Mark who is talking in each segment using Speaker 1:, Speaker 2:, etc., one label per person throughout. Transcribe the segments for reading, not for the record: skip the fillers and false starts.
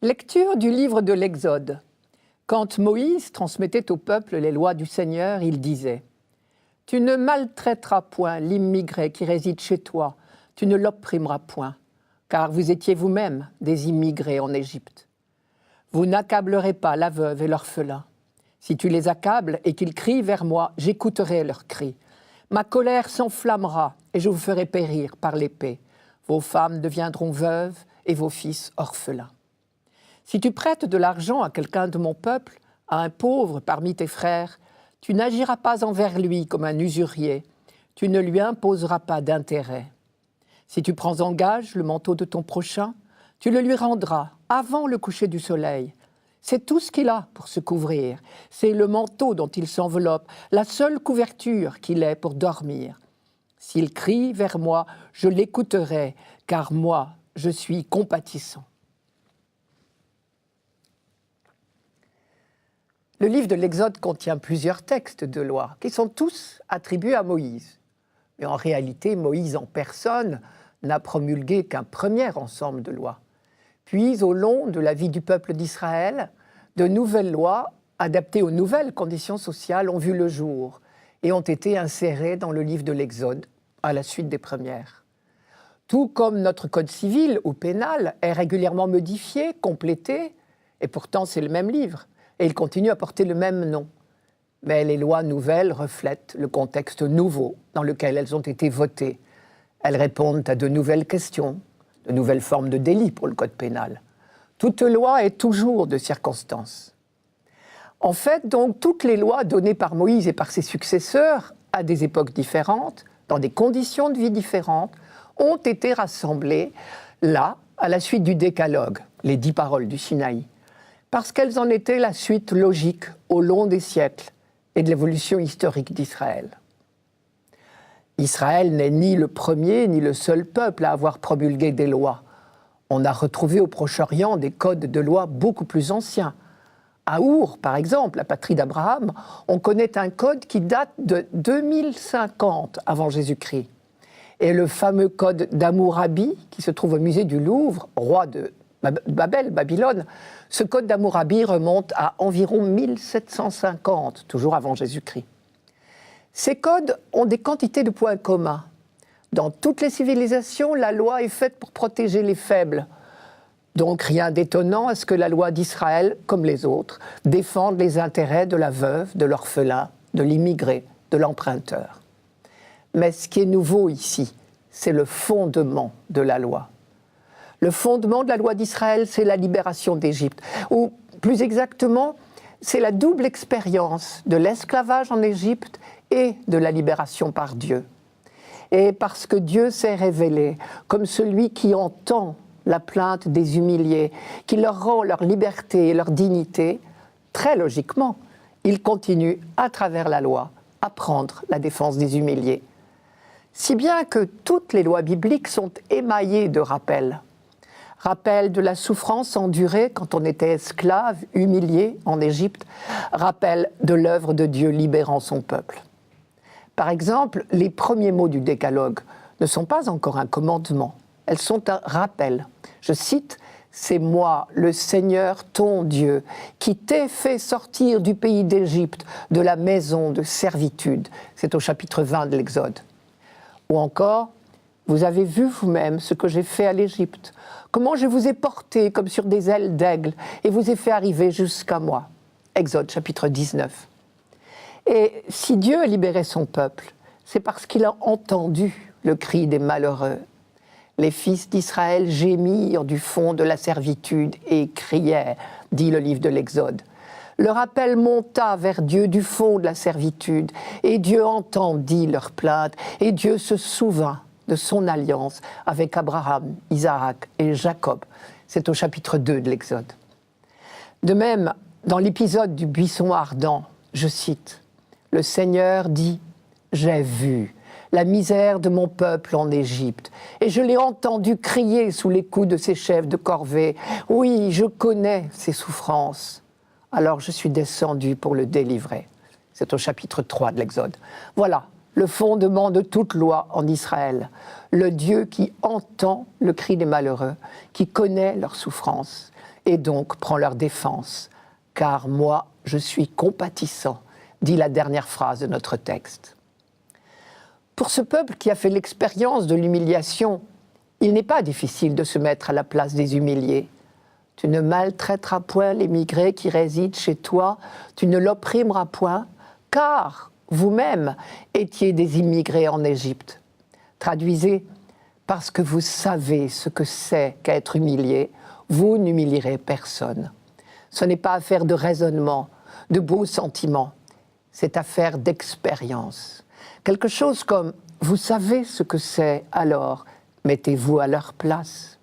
Speaker 1: Lecture du livre de l'Exode. Quand Moïse transmettait au peuple les lois du Seigneur, il disait « Tu ne maltraiteras point l'immigré qui réside chez toi, tu ne l'opprimeras point, car vous étiez vous-même des immigrés en Égypte. Vous n'accablerez pas la veuve et l'orphelin. Si tu les accables et qu'ils crient vers moi, j'écouterai leurs cris. Ma colère s'enflammera et je vous ferai périr par l'épée. Vos femmes deviendront veuves et vos fils orphelins. Si tu prêtes de l'argent à quelqu'un de mon peuple, à un pauvre parmi tes frères, tu n'agiras pas envers lui comme un usurier, tu ne lui imposeras pas d'intérêt. Si tu prends en gage le manteau de ton prochain, tu le lui rendras avant le coucher du soleil. C'est tout ce qu'il a pour se couvrir, c'est le manteau dont il s'enveloppe, la seule couverture qu'il ait pour dormir. S'il crie vers moi, je l'écouterai, car moi, je suis compatissant. » Le livre de l'Exode contient plusieurs textes de loi qui sont tous attribués à Moïse. Mais en réalité, Moïse en personne n'a promulgué qu'un premier ensemble de lois. Puis, au long de la vie du peuple d'Israël, de nouvelles lois, adaptées aux nouvelles conditions sociales, ont vu le jour et ont été insérées dans le livre de l'Exode, à la suite des premières. Tout comme notre code civil ou pénal est régulièrement modifié, complété, et pourtant c'est le même livre. Et il continue à porter le même nom. Mais les lois nouvelles reflètent le contexte nouveau dans lequel elles ont été votées. Elles répondent à de nouvelles questions, de nouvelles formes de délits pour le code pénal. Toute loi est toujours de circonstance. En fait, donc, toutes les lois données par Moïse et par ses successeurs, à des époques différentes, dans des conditions de vie différentes, ont été rassemblées là, à la suite du décalogue, les 10 paroles du Sinaï, parce qu'elles en étaient la suite logique au long des siècles et de l'évolution historique d'Israël. Israël n'est ni le premier ni le seul peuple à avoir promulgué des lois. On a retrouvé au Proche-Orient des codes de loi beaucoup plus anciens. À Our, par exemple, la patrie d'Abraham, on connaît un code qui date de 2050 avant Jésus-Christ. Et le fameux code d'Hammurabi, qui se trouve au musée du Louvre, roi de Babylone, ce code d'Hammurabi remonte à environ 1750, toujours avant Jésus-Christ. Ces codes ont des quantités de points communs. Dans toutes les civilisations, la loi est faite pour protéger les faibles. Donc rien d'étonnant à ce que la loi d'Israël, comme les autres, défende les intérêts de la veuve, de l'orphelin, de l'immigré, de l'emprunteur. Mais ce qui est nouveau ici, c'est le fondement de la loi. Le fondement de la loi d'Israël, c'est la libération d'Égypte. Ou plus exactement, c'est la double expérience de l'esclavage en Égypte et de la libération par Dieu. Et parce que Dieu s'est révélé comme celui qui entend la plainte des humiliés, qui leur rend leur liberté et leur dignité, très logiquement, il continue, à travers la loi, à prendre la défense des humiliés. Si bien que toutes les lois bibliques sont émaillées de rappels. Rappel de la souffrance endurée quand on était esclave, humilié en Égypte. Rappel de l'œuvre de Dieu libérant son peuple. Par exemple, les premiers mots du décalogue ne sont pas encore un commandement, elles sont un rappel. Je cite, « C'est moi, le Seigneur, ton Dieu, qui t'ai fait sortir du pays d'Égypte, de la maison de servitude. » C'est au chapitre 20 de l'Exode. Ou encore, « Vous avez vu vous-même ce que j'ai fait à l'Égypte, comment je vous ai porté comme sur des ailes d'aigle et vous ai fait arriver jusqu'à moi. » Exode chapitre 19. Et si Dieu a libéré son peuple, c'est parce qu'il a entendu le cri des malheureux. Les fils d'Israël gémirent du fond de la servitude et crièrent, dit le livre de l'Exode. Le appel monta vers Dieu du fond de la servitude, et Dieu entendit leur plainte, et Dieu se souvint de son alliance avec Abraham, Isaac et Jacob. C'est au chapitre 2 de l'Exode. De même, dans l'épisode du buisson ardent, je cite, « Le Seigneur dit, j'ai vu la misère de mon peuple en Égypte, et je l'ai entendu crier sous les coups de ses chefs de corvée. Oui, je connais ses souffrances. Alors je suis descendu pour le délivrer. » C'est au chapitre 3 de l'Exode. Voilà le fondement de toute loi en Israël. Le Dieu qui entend le cri des malheureux, qui connaît leurs souffrances et donc prends leur défense, car moi, je suis compatissant, dit la dernière phrase de notre texte. Pour ce peuple qui a fait l'expérience de l'humiliation, il n'est pas difficile de se mettre à la place des humiliés. Tu ne maltraiteras point l'émigré qui réside chez toi, tu ne l'opprimeras point, car vous-même étiez des immigrés en Égypte. Traduisez, parce que vous savez ce que c'est qu'être humilié, vous n'humilierez personne. Ce n'est pas affaire de raisonnement, de beaux sentiments, c'est affaire d'expérience. Quelque chose comme « vous savez ce que c'est, alors mettez-vous à leur place ».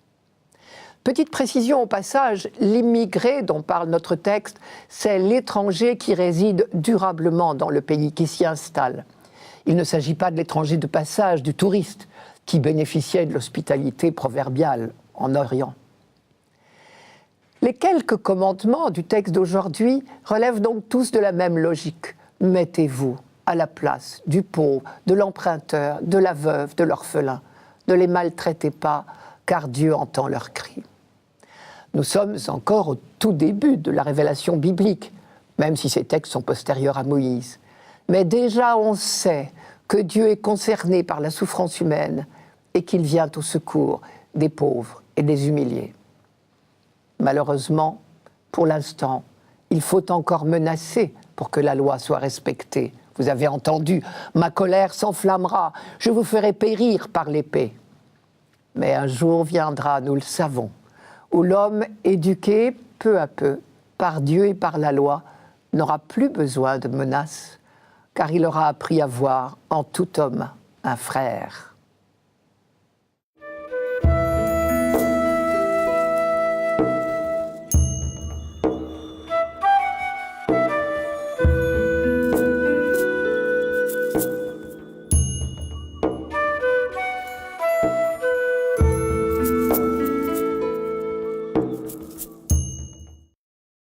Speaker 1: Petite précision au passage, l'immigré dont parle notre texte, c'est l'étranger qui réside durablement dans le pays, qui s'y installe. Il ne s'agit pas de l'étranger de passage, du touriste, qui bénéficiait de l'hospitalité proverbiale en Orient. Les quelques commandements du texte d'aujourd'hui relèvent donc tous de la même logique. Mettez-vous à la place du pauvre, de l'emprunteur, de la veuve, de l'orphelin. Ne les maltraitez pas, car Dieu entend leurs cris. Nous sommes encore au tout début de la révélation biblique, même si ces textes sont postérieurs à Moïse. Mais déjà on sait que Dieu est concerné par la souffrance humaine et qu'il vient au secours des pauvres et des humiliés. Malheureusement, pour l'instant, il faut encore menacer pour que la loi soit respectée. Vous avez entendu, ma colère s'enflammera, je vous ferai périr par l'épée. Mais un jour viendra, nous le savons, où l'homme éduqué peu à peu par Dieu et par la loi n'aura plus besoin de menaces, car il aura appris à voir en tout homme un frère.